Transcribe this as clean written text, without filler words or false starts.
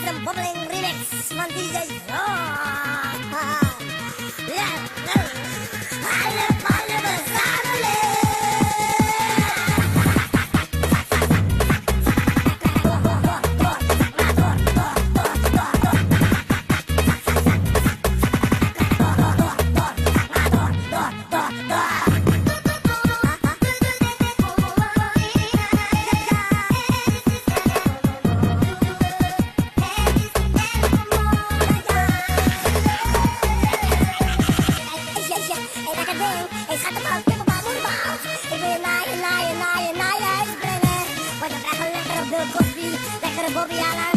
een bobbeling remix van DJ Zo. Ja, alle verzamelen. Ik ga de bal, kippenbal, moederbal. Ik wil je naaien, huis brengen. Want je krijgt lekkere koffie, lekkere bobby aan